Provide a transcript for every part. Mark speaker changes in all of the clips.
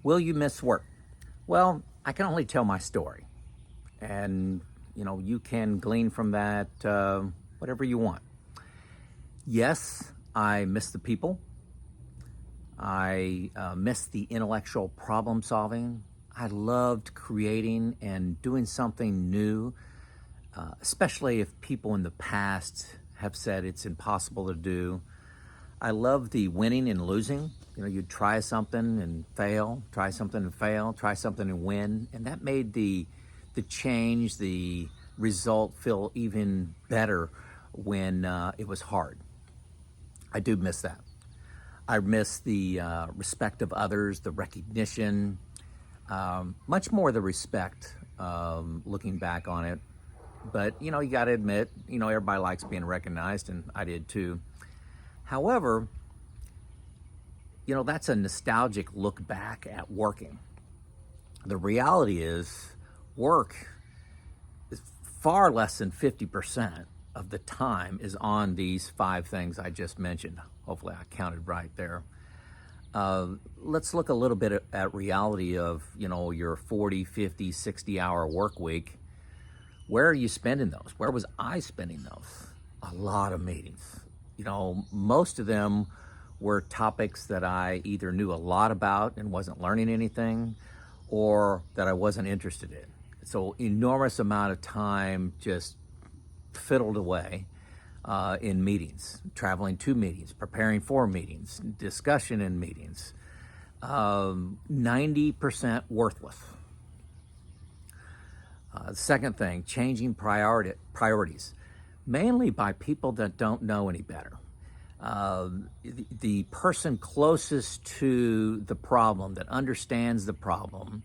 Speaker 1: Will you miss work? Well, I can only tell my story. And, you can glean from that whatever you want. Yes, I miss the people. I miss the intellectual problem solving. I loved creating and doing something new, especially if people in the past have said it's impossible to do. I love the winning and losing. You try something and fail, try something and fail, try something and win, and that made the change, the result feel even better when it was hard. I do miss that. I miss the respect of others, the recognition, much more the respect. Looking back on it, but you got to admit, everybody likes being recognized, and I did too. However, that's a nostalgic look back at working. The reality is, work is far less than 50% of the time is on these 5 things I just mentioned. Hopefully I counted right there. Let's look a little bit at reality of, your 40, 50, 60-hour work week. Where are you spending those? Where was I spending those? A lot of meetings. Most of them were topics that I either knew a lot about and wasn't learning anything, or that I wasn't interested in. So enormous amount of time just fiddled away in meetings, traveling to meetings, preparing for meetings, discussion in meetings. 90% worthless. Second thing, changing priorities, mainly by people that don't know any better. The person closest to the problem, that understands the problem,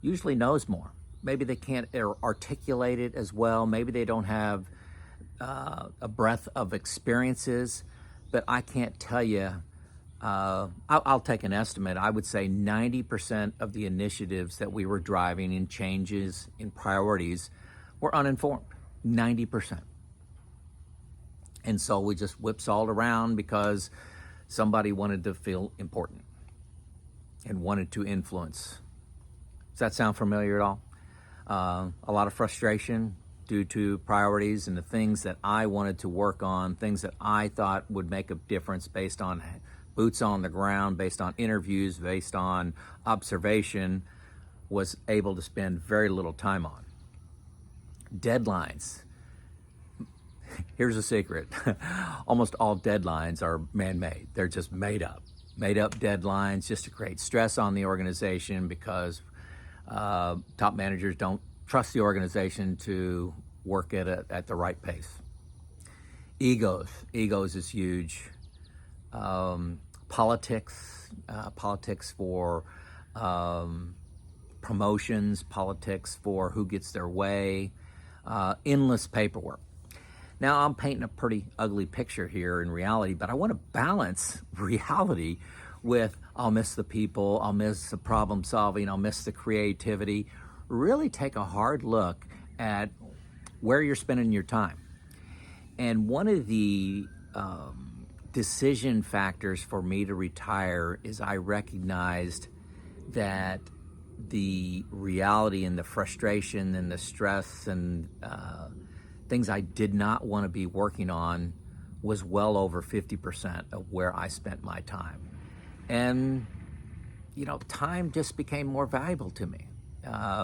Speaker 1: usually knows more. Maybe they can't articulate it as well. Maybe they don't have a breadth of experiences, but I can't tell you. I'll take an estimate. I would say 90% of the initiatives that we were driving in changes in priorities were uninformed. 90%. And so we just whipsawed around because somebody wanted to feel important and wanted to influence. Does that sound familiar at all? A lot of frustration due to priorities and the things that I wanted to work on, things that I thought would make a difference based on boots on the ground, based on interviews, based on observation, was able to spend very little time on. Deadlines. Here's a secret. Almost all deadlines are man-made. They're just made up deadlines just to create stress on the organization because top managers don't trust the organization to work at the right pace. Egos is huge. Politics for promotions, politics for who gets their way, endless paperwork. Now, I'm painting a pretty ugly picture here in reality, but I want to balance reality with I'll miss the people, I'll miss the problem solving, I'll miss the creativity. Really take a hard look at where you're spending your time. And one of the decision factors for me to retire is I recognized that the reality and the frustration and the stress and things I did not want to be working on was well over 50% of where I spent my time. And, time just became more valuable to me.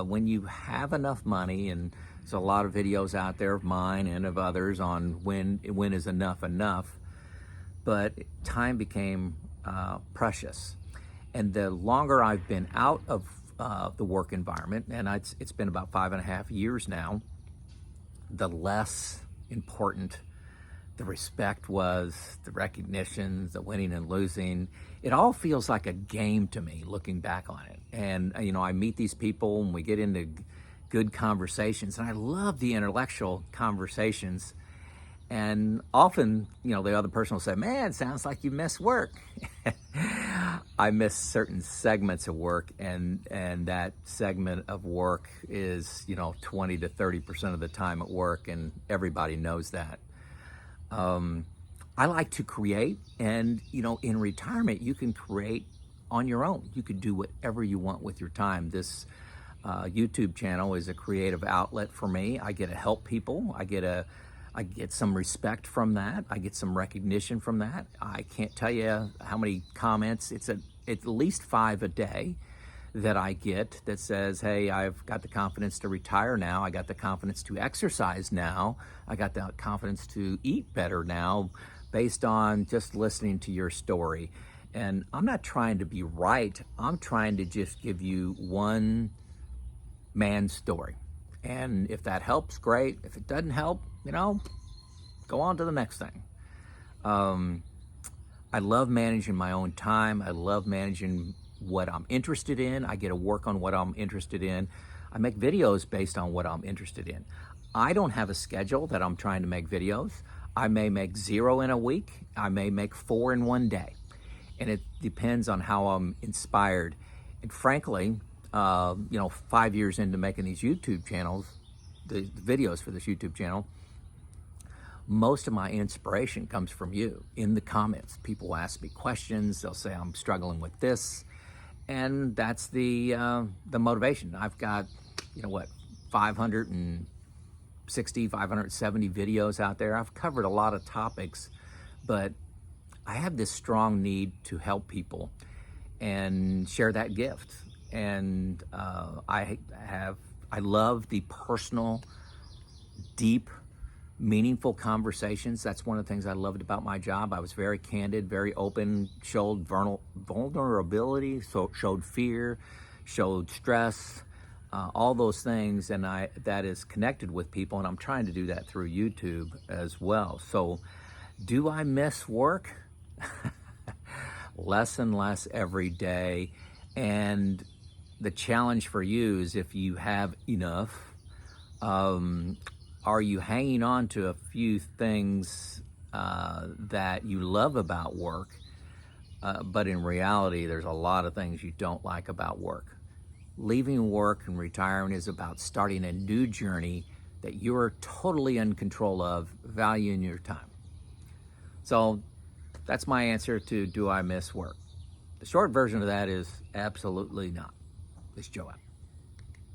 Speaker 1: When you have enough money, and there's a lot of videos out there of mine and of others on when is enough, but time became precious. And the longer I've been out of the work environment, and it's been about 5.5 years now, the less important the respect was, the recognition, the winning and losing. It all feels like a game to me looking back on it. And, I meet these people and we get into good conversations, and I love the intellectual conversations. And often, the other person will say, man, sounds like you miss work. I miss certain segments of work, and that segment of work is, 20 to 30% of the time at work, and everybody knows that. I like to create, and, in retirement, you can create on your own. You could do whatever you want with your time. This YouTube channel is a creative outlet for me. I get to help people. I get some respect from that. I get some recognition from that. I can't tell you how many comments. It's at least 5 a day that I get that says, hey, I've got the confidence to retire now. I got the confidence to exercise now. I got the confidence to eat better now based on just listening to your story. And I'm not trying to be right. I'm trying to just give you one man's story. And if that helps, great. If it doesn't help, go on to the next thing. I love managing my own time. I love managing what I'm interested in. I get to work on what I'm interested in. I make videos based on what I'm interested in. I don't have a schedule that I'm trying to make videos. I may make 0 in a week. I may make 4 in one day. And it depends on how I'm inspired. And frankly, 5 years into making these YouTube channels, the videos for this YouTube channel, most of my inspiration comes from you in the comments. People ask me questions. They'll say, I'm struggling with this. And that's the motivation. I've got, 560, 570 videos out there. I've covered a lot of topics, but I have this strong need to help people and share that gift. And I love the personal, deep, meaningful conversations. That's one of the things I loved about my job. I was very candid, very open, showed vulnerability, showed fear, showed stress, all those things, and that is connected with people, and I'm trying to do that through YouTube as well. So do I miss work? Less and less every day. And the challenge for you is, if you have enough, are you hanging on to a few things that you love about work, but in reality, there's a lot of things you don't like about work? Leaving work and retiring is about starting a new journey that you're totally in control of, valuing your time. So that's my answer to, do I miss work? The short version of that is absolutely not. This is Joe out.